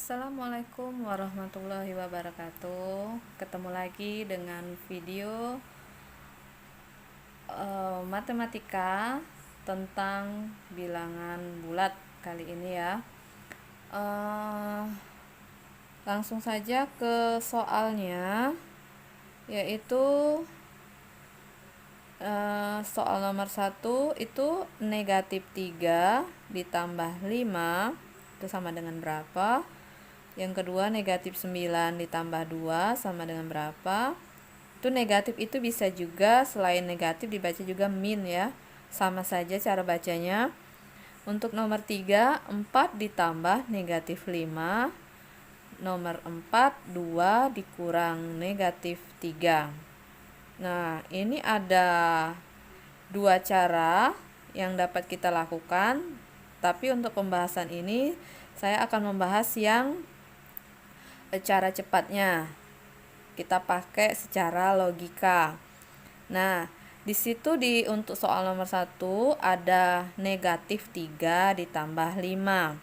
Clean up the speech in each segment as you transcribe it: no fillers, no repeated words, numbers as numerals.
Assalamualaikum warahmatullahi wabarakatuh. Ketemu lagi dengan video matematika tentang bilangan bulat kali ini ya. Langsung saja ke soalnya, yaitu soal nomor 1 itu negatif 3 ditambah 5 itu sama dengan berapa. Yang kedua negatif 9 ditambah 2 sama dengan berapa. Itu negatif itu bisa juga selain negatif dibaca juga min ya. Sama saja cara bacanya. Untuk nomor 3 4 ditambah negatif 5. Nomor 4 2 dikurang negatif 3. Nah, ini ada dua cara yang dapat kita lakukan. Tapi untuk pembahasan ini saya akan membahas yang cara cepatnya. Kita pakai secara logika. Nah, di situ untuk soal nomor 1 ada negatif 3 ditambah 5.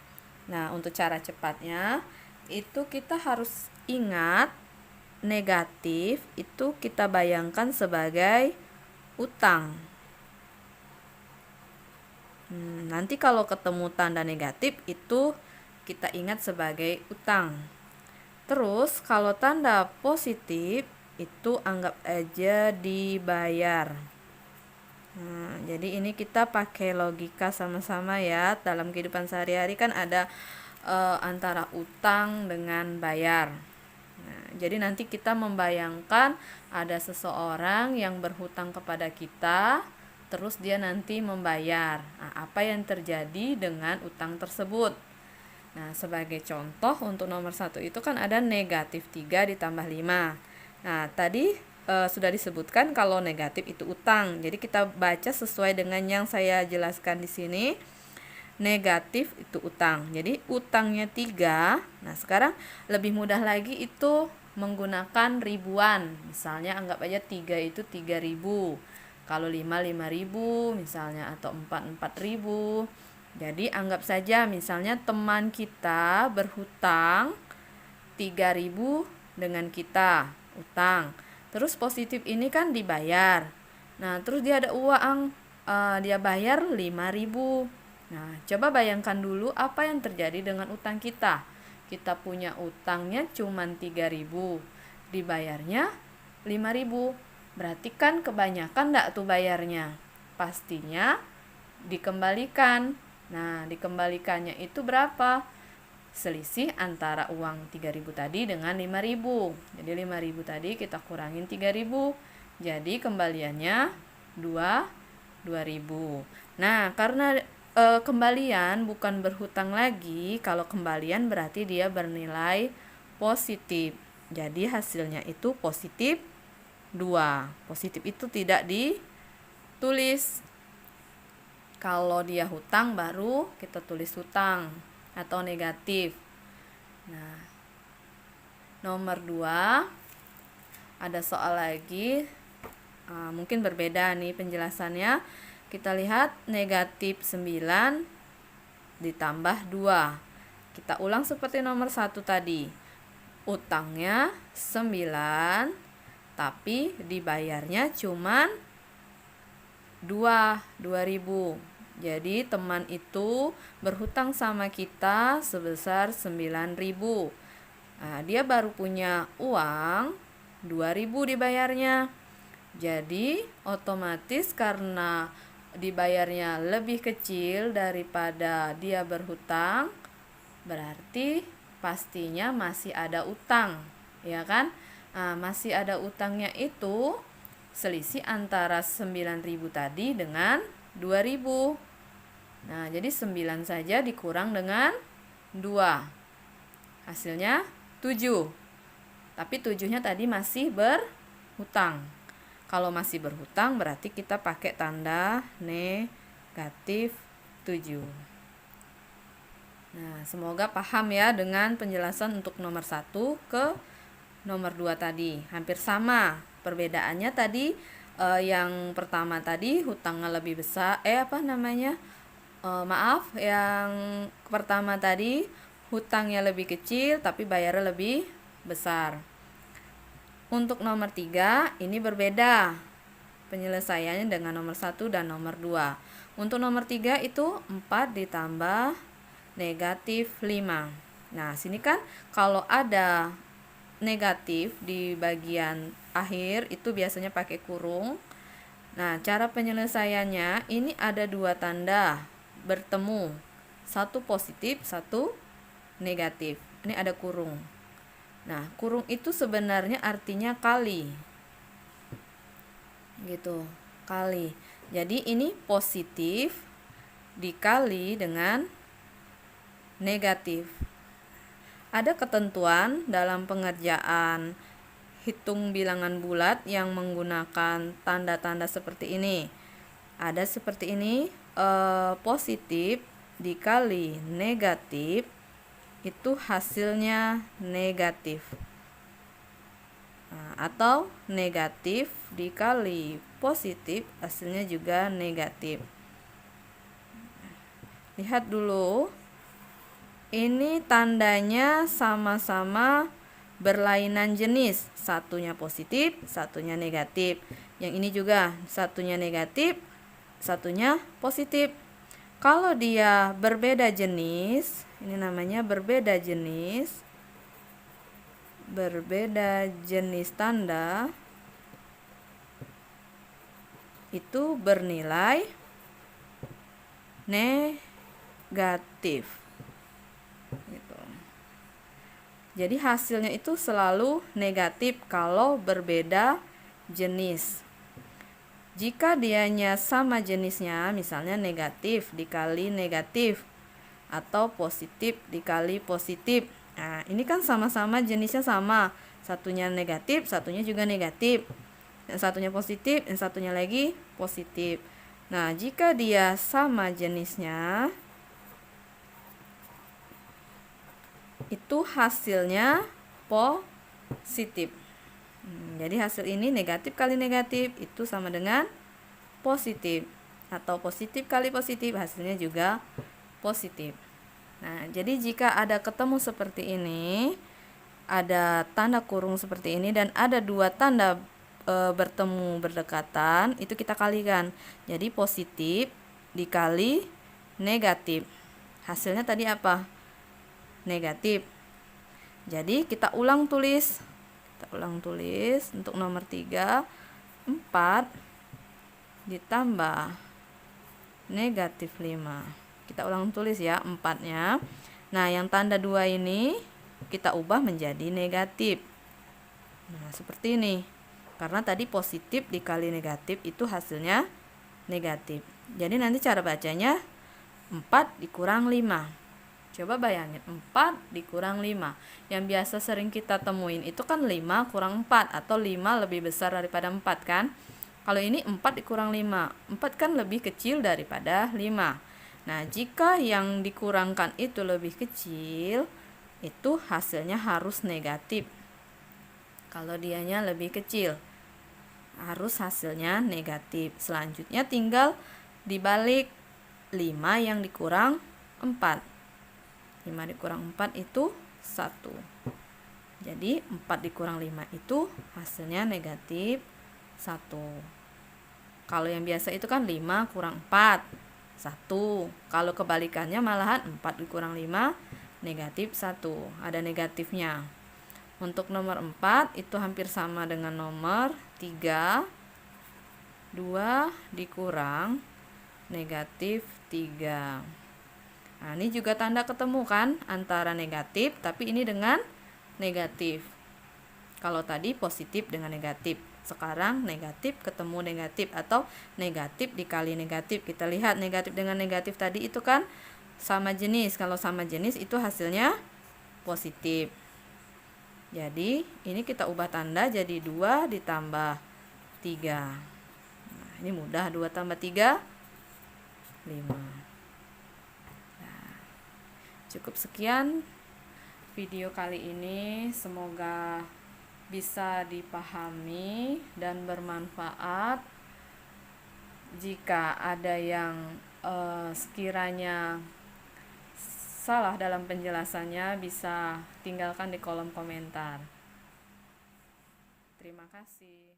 Nah, untuk cara cepatnya itu kita harus ingat negatif itu kita bayangkan sebagai utang. Nanti kalau ketemu tanda negatif itu kita ingat sebagai utang. Terus kalau tanda positif itu anggap aja dibayar. Jadi ini kita pakai logika sama-sama ya. Dalam kehidupan sehari-hari kan ada antara utang dengan bayar. Jadi nanti kita membayangkan ada seseorang yang berhutang kepada kita, terus dia nanti membayar. Apa yang terjadi dengan utang tersebut? Nah, sebagai contoh untuk nomor 1 itu kan ada negatif 3 ditambah 5. Nah, tadi sudah disebutkan kalau negatif itu utang. Jadi kita baca sesuai dengan yang saya jelaskan di sini. Negatif itu utang. Jadi utangnya 3. Nah, sekarang lebih mudah lagi itu menggunakan ribuan. Misalnya anggap aja 3 itu 3.000. Kalau 5 5.000 misalnya, atau 4 4.000. Jadi anggap saja misalnya teman kita berhutang 3.000 dengan kita, utang. Terus positif ini kan dibayar. Nah, terus dia ada uang, dia bayar 5.000. Nah, coba bayangkan dulu apa yang terjadi dengan utang kita. Kita punya utangnya cuma 3.000, dibayarnya 5.000. Berarti kan kebanyakan enggak tuh bayarnya? Pastinya dikembalikan. Nah, dikembalikannya itu berapa? Selisih antara uang 3.000 tadi dengan 5.000. Jadi 5.000 tadi kita kurangin 3.000. Jadi kembaliannya 2.000. Nah, karena kembalian bukan berhutang lagi. Kalau kembalian berarti dia bernilai positif. Jadi hasilnya itu positif 2. Positif itu tidak ditulis. Kalau dia hutang baru kita tulis hutang atau negatif. Nah, nomor 2 ada soal lagi. Mungkin berbeda nih penjelasannya. Kita lihat negatif 9 ditambah 2. Kita ulang seperti nomor 1 tadi. Utangnya 9, tapi dibayarnya cuman 2.000. Jadi teman itu berhutang sama kita sebesar 9.000. Nah, dia baru punya uang 2.000 dibayarnya. Jadi otomatis karena dibayarnya lebih kecil daripada dia berhutang, berarti pastinya masih ada utang, ya kan? Masih ada utangnya itu selisih antara 9.000 tadi dengan 2.000. Nah, jadi 9 saja dikurang dengan 2. Hasilnya 7. Tapi 7-nya tadi masih berhutang. Kalau masih berhutang berarti kita pakai tanda negatif 7. Nah, semoga paham ya dengan penjelasan untuk nomor 1 ke nomor 2 tadi. Hampir sama. Perbedaannya tadi yang pertama tadi hutangnya lebih besar, yang pertama tadi hutangnya lebih kecil tapi bayarnya lebih besar. Untuk nomor 3 ini berbeda penyelesaiannya dengan nomor 1 dan nomor 2. Untuk nomor 3 itu 4 ditambah negatif 5. Nah, sini kan kalau ada negatif di bagian akhir itu biasanya pakai kurung. Nah, cara penyelesaiannya ini ada dua tanda bertemu. Satu positif, satu negatif. Ini ada kurung. Nah, kurung itu sebenarnya artinya kali. Gitu, kali. Jadi ini positif dikali dengan negatif. Ada ketentuan dalam pengerjaan hitung bilangan bulat yang menggunakan tanda-tanda seperti ini. Ada seperti ini, positif dikali negatif itu hasilnya negatif. Nah, atau negatif dikali positif hasilnya juga negatif. Lihat dulu, ini tandanya sama-sama berlainan jenis, satunya positif, satunya negatif. Yang ini juga satunya negatif, satunya positif. Kalau dia berbeda jenis, ini namanya berbeda jenis. Berbeda jenis tanda itu bernilai negatif. Gitu. Jadi hasilnya itu selalu negatif kalau berbeda jenis. Jika dianya sama jenisnya, misalnya negatif dikali negatif atau positif dikali positif. Nah, ini kan sama-sama jenisnya sama. Satunya negatif, satunya juga negatif. Yang satunya positif, yang satunya lagi positif. Nah, jika dia sama jenisnya, itu hasilnya positif. Jadi hasil ini negatif kali negatif itu sama dengan positif. Atau positif kali positif hasilnya juga positif. Nah, jadi jika ada ketemu seperti ini, ada tanda kurung seperti ini dan ada dua tanda bertemu berdekatan, itu kita kalikan. Jadi positif dikali negatif. Hasilnya tadi apa? Negatif. Jadi kita ulang tulis. Untuk nomor 3, 4 ditambah negatif 5. Kita ulang tulis ya 4-nya. Nah, yang tanda 2 ini kita ubah menjadi negatif. Nah, seperti ini. Karena tadi positif dikali negatif itu hasilnya negatif. Jadi nanti cara bacanya 4 dikurang 5. Coba bayangin, 4 dikurang 5. Yang biasa sering kita temuin itu kan 5 kurang 4 atau 5 lebih besar daripada 4 kan? Kalau ini 4 dikurang 5. 4 kan lebih kecil daripada 5. Nah, jika yang dikurangkan itu lebih kecil, itu hasilnya harus negatif. Kalau dianya lebih kecil, harus hasilnya negatif. Selanjutnya tinggal dibalik 5 yang dikurang 4. 5 dikurang 4 itu 1. Jadi 4 dikurang 5 itu hasilnya negatif 1. Kalau yang biasa itu kan 5 kurang 4, 1. Kalau kebalikannya malahan 4 dikurang 5 negatif 1. Ada negatifnya. Untuk nomor 4 itu hampir sama dengan nomor 3. 2 dikurang negatif 3. Nah, ini juga tanda ketemu kan antara negatif, tapi ini dengan negatif. Kalau tadi positif dengan negatif, sekarang negatif ketemu negatif atau negatif dikali negatif. Kita lihat negatif dengan negatif tadi itu kan sama jenis. Kalau sama jenis itu hasilnya positif. Jadi ini kita ubah tanda jadi 2 ditambah 3. Nah, ini mudah, 2 tambah 3 5. Cukup sekian video kali ini, semoga bisa dipahami dan bermanfaat. Jika ada yang sekiranya salah dalam penjelasannya bisa tinggalkan di kolom komentar. Terima kasih.